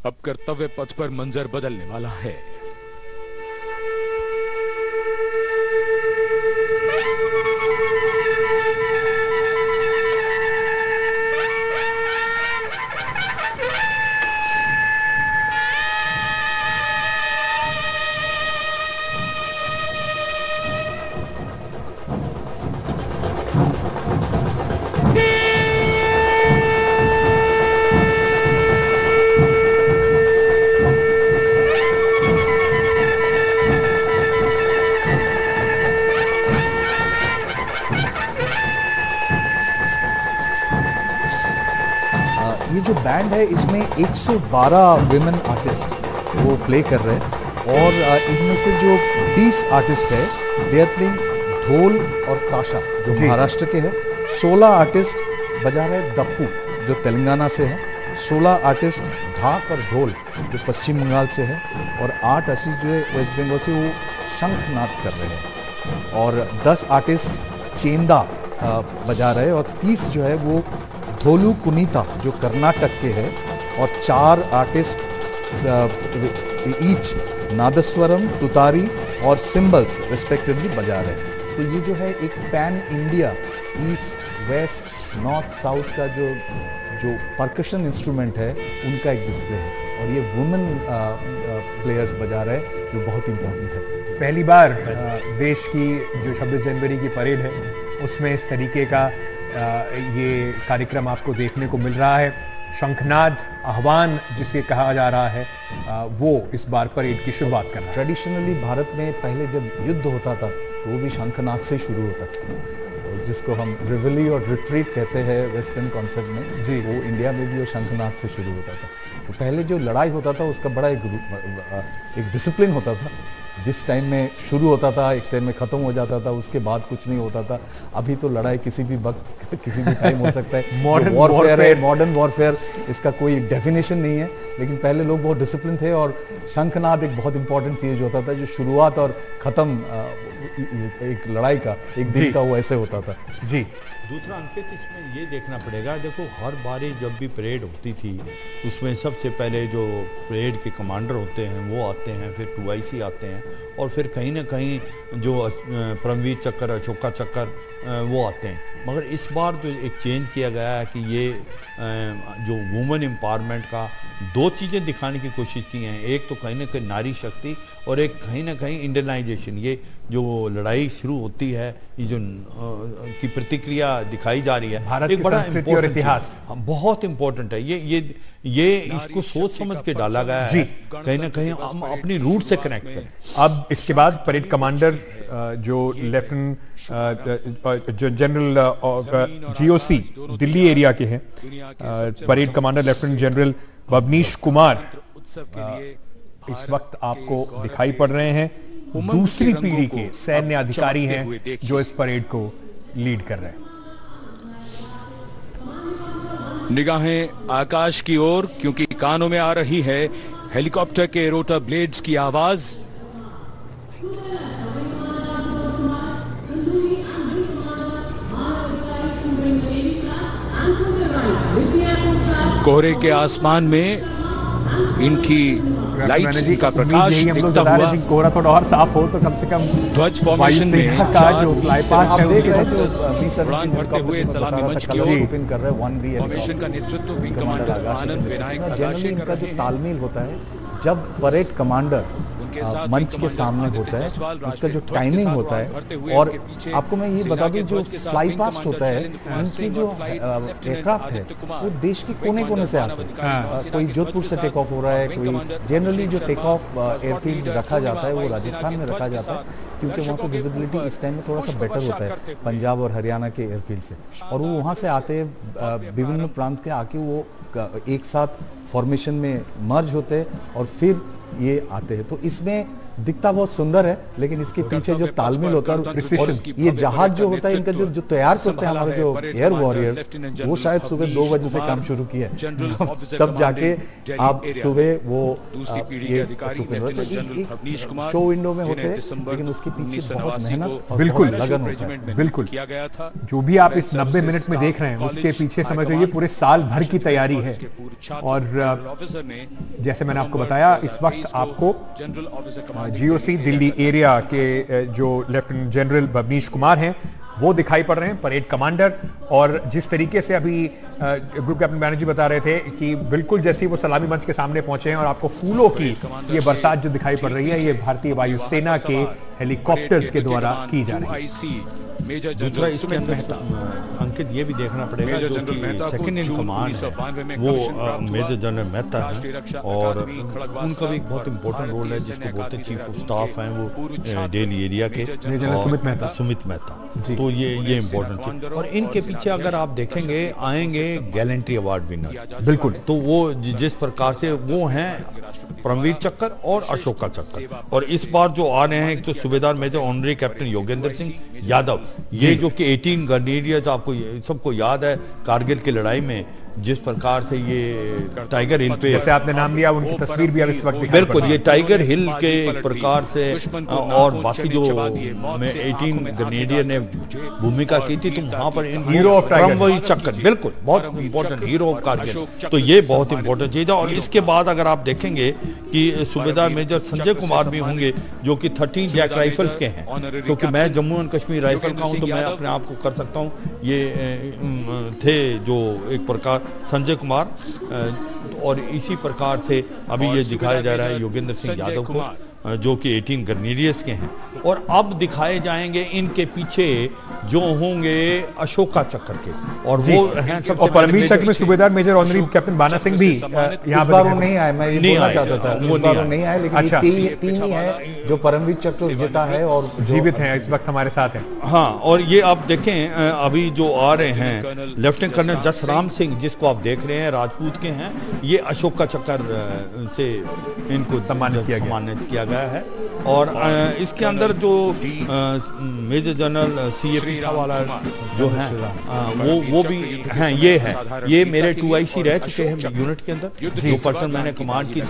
अब कर्तव्य पथ पर मंजर बदलने वाला है। ये जो बैंड है इसमें 112 विमेन आर्टिस्ट वो प्ले कर रहे हैं और इनमें से जो 20 आर्टिस्ट है दे आर प्लेइंग ढोल और ताशा जो महाराष्ट्र के हैं, 16 आर्टिस्ट बजा रहे हैं दप्पू जो तेलंगाना से है, 16 आर्टिस्ट ढाक और ढोल जो पश्चिम बंगाल से है और 8 आर्टिस्ट जो है वेस्ट बंगाल से वो शंखनाद कर रहे हैं और 10 आर्टिस्ट चेंदा बजा रहे हैं और 30 जो है वो धोलू कुनीता जो कर्नाटक के हैं और 4 आर्टिस्ट ईच नादस्वरम, तुतारी और सिम्बल्स रिस्पेक्टिवली बजा रहे हैं। तो ये जो है एक pan India east west north south का जो परकशन इंस्ट्रूमेंट है उनका एक डिस्प्ले है और ये वुमेन प्लेयर्स बजा रहे हैं जो बहुत इम्पोर्टेंट है। पहली बार देश की जो 26 जनवरी की परेड है उसमें इस तरीके का ये कार्यक्रम आपको देखने को मिल रहा है। शंखनाद आह्वान जिसे कहा जा रहा है वो इस बार परेड की शुरुआत कर रहा है। ट्रेडिशनली भारत में पहले जब युद्ध होता था तो वो भी शंखनाद से शुरू होता था और जिसको हम रिवेली और रिट्रीट कहते हैं वेस्टर्न कॉन्सेप्ट में जी, वो इंडिया में भी वो शंखनाद से शुरू होता था। तो पहले जो लड़ाई होता था उसका बड़ा एक डिसिप्लिन होता था, जिस टाइम में शुरू होता था एक टाइम में ख़त्म हो जाता था, उसके बाद कुछ नहीं होता था। अभी तो लड़ाई किसी भी वक्त किसी भी टाइम हो सकता है। मॉडर्न वॉरफेयर है, मॉडर्न वॉरफेयर, इसका कोई डेफिनेशन नहीं है, लेकिन पहले लोग बहुत डिसिप्लिन थे और शंखनाद एक बहुत इंपॉर्टेंट चीज़ होता था जो शुरुआत और ख़त्म एक लड़ाई का एक दिन का वो ऐसे होता था। जी दूसरा अंकित इसमें ये देखना पड़ेगा, देखो हर बारी जब भी परेड होती थी उसमें सबसे पहले जो परेड के कमांडर होते हैं वो आते हैं, फिर 2IC आते हैं और फिर कहीं ना कहीं जो परमवीर चक्र, अशोका चक्र वो आते हैं। मगर इस बार जो एक चेंज किया गया है कि ये जो वुमेन एम्पावरमेंट का 2 चीज़ें दिखाने की कोशिश की हैं, एक तो कहीं ना कहीं नारी शक्ति और एक कहीं ना कहीं इंडियनाइजेशन। ये जो लड़ाई शुरू होती है, ये जो की प्रतिक्रिया दिखाई जा रही है, भारत एक बड़ा और इतिहास बहुत इंपॉर्टेंट है। ये इसको सोच समझ के डाला गया है, कहीं ना कहीं हम अपनी रूट से कनेक्ट करें। अब इसके बाद परेड कमांडर जो lieutenant general GOC Delhi area के हैं, parade commander lieutenant general Bhavnish Kumar इस वक्त आपको दिखाई पड़ रहे हैं। दूसरी पीढ़ी के सैन्य अधिकारी हैं जो इस परेड को लीड कर रहे हैं। निगाहें आकाश की ओर, क्योंकि कानों में आ रही है हेलीकॉप्टर के रोटर ब्लेड्स की आवाज। कोहरे के आसमान में इनकी लाइट्स का प्रकाश दिखता हुआ, कोहरा थोड़ा और साफ हो तो कम से कम ध्वज फॉर्मेशन में का जो फ्लाई पास है देख रहे हैं जो उड़ान भरते हुए सलामी मंच की ओर कर रहे हैं 1V फॉर्मेशन का नेतृत्व विंग कमांडर आनंद विनायक जनरली इनका जो तालमेल होता है जब परेड कमांडर मंच के सामने होता है, उसका जो टाइमिंग होता है। और आपको मैं ये बता दूं जो फ्लाई पास्ट होता है, इनकी जो एयरक्राफ्ट है वो देश के कोने कोने से आते हैं। कोई जोधपुर से टेक ऑफ हो रहा है, कोई जनरली जो टेक ऑफ एयरफील्ड रखा जाता है वो राजस्थान में रखा जाता है, क्योंकि वहाँ पर विजिबिलिटी इस टाइम में थोड़ा सा बेटर होता है पंजाब और हरियाणा के एयरफील्ड से। और वो वहाँ से आते हैं विभिन्न प्रांत के आके वो एक साथ फॉर्मेशन में मर्ज होते हैं और फिर ये आते हैं। तो इसमें दिखता बहुत सुंदर है, लेकिन इसके पीछे जो तालमेल होता है और ये जहाज जो होता है इनका जो तैयार करते हैं हमारे जो एयर वॉरियर्स, वो शायद सुबह 2 बजे से काम शुरू किया है, तब जाके आप सुबह वो ये शो विंडो में होते हैं, लेकिन उसके पीछे बहुत मेहनत और बिल्कुल लगन होता है। बिल्कुल, जो भी आप इस 90 मिनट में देख रहे हैं उसके पीछे समझ लीजिए पूरे साल भर की तैयारी है। और जैसे मैंने आपको बताया, इस वक्त आपको जीओसी दिल्ली एरिया के जो लेफ्टिनेंट जनरल भवनीश कुमार हैं वो दिखाई पड़ रहे हैं, परेड कमांडर। और जिस तरीके से अभी ग्रुप कैप्टन बैनर्जी बता रहे थे कि बिल्कुल जैसे ही वो सलामी मंच के सामने पहुंचे हैं और आपको फूलों की ये बरसात जो दिखाई पड़ रही है, ये भारतीय वायुसेना के हेलीकॉप्टर्स के द्वारा की जा रही है। दूसरा इसके अंदर अंकित ये भी देखना पड़ेगा, जो कि सेकंड इन कमांड है वो मेजर जनरल मेहता है, और उनका भी एक बहुत इंपॉर्टेंट रोल है, जिसको बोलते हैं चीफ ऑफ स्टाफ हैं वो दिल्ली एरिया के, सुमित मेहता। तो ये इंपॉर्टेंट चीज। और इनके पीछे अगर आप देखेंगे आएंगे गैलेंट्री अवार्ड विनर्स, बिल्कुल, तो वो जिस प्रकार से वो हैं परमवीर चक्र और अशोका चक्र। और इस बार जो आ रहे हैं एक तो Subedar Major Honorary Captain Yogendra Singh Yadav, ये जो कि 18 ग्रेनेडियर्स, आपको सबको याद है कारगिल की लड़ाई में जिस प्रकार से ये टाइगर हिल पे, जैसे आपने नाम लिया, उनकी तस्वीर भी अब इस वक्त बिल्कुल ये टाइगर हिल के एक प्रकार से, और बाकी जो 18 ग्रेनेडियर ने भूमिका की थी, तो वहां पर हीरो ऑफ परमवीर चक्र, बिल्कुल बहुत इंपॉर्टेंट, हीरो ऑफ कारगिल, तो ये बहुत इंपॉर्टेंट चीज है। और इसके बाद अगर आप देखेंगे कि सूबेदार मेजर संजय कुमार भी होंगे, जो कि 13 जैक राइफल्स के हैं, क्योंकि मैं जम्मू एंड कश्मीर राइफल का हूं, तो मैं अपने आप को कर सकता हूं, ये थे जो एक प्रकार संजय कुमार। और इसी प्रकार से अभी ये दिखाया जा रहा है योगेंद्र सिंह यादव को, जो कि 18 ग्रेनेडियर्स के हैं। और अब दिखाए जाएंगे इनके पीछे जो होंगे अशोका चक्र के, और वो हैं सबसे, और परमवीर चक्र में सूबेदार मेजर ऑनरी कैप्टन बाना सिंह भी यहाँ बार वो नहीं आए, मैं ये बोलना चाहता था, वो नहीं आए, लेकिन अच्छा, तीन ही है जो परमवीर चक्र विजेता है और जीवित हैं, इस वक्त हमारे साथ हैं। हाँ, और ये आप देखें अभी जो आ रहे हैं लेफ्टिनेंट कर्नल जसराम सिंह, जिसको आप देख रहे हैं राजपूत के हैं, ये अशोका चक्र से इनको सम्मानित किया गया है। और इसके अंदर जो मेजर जनरल CA पीठा वाला जो है वो भी हैं, ये मेरे 2IC रह चुके हैं यूनिट के अंदर, जो पलटन मैंने कमांड की,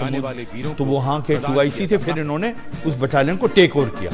तो वहाँ के 2IC थे, फिर इन्होंने उस बटालियन को टेक ओवर किया।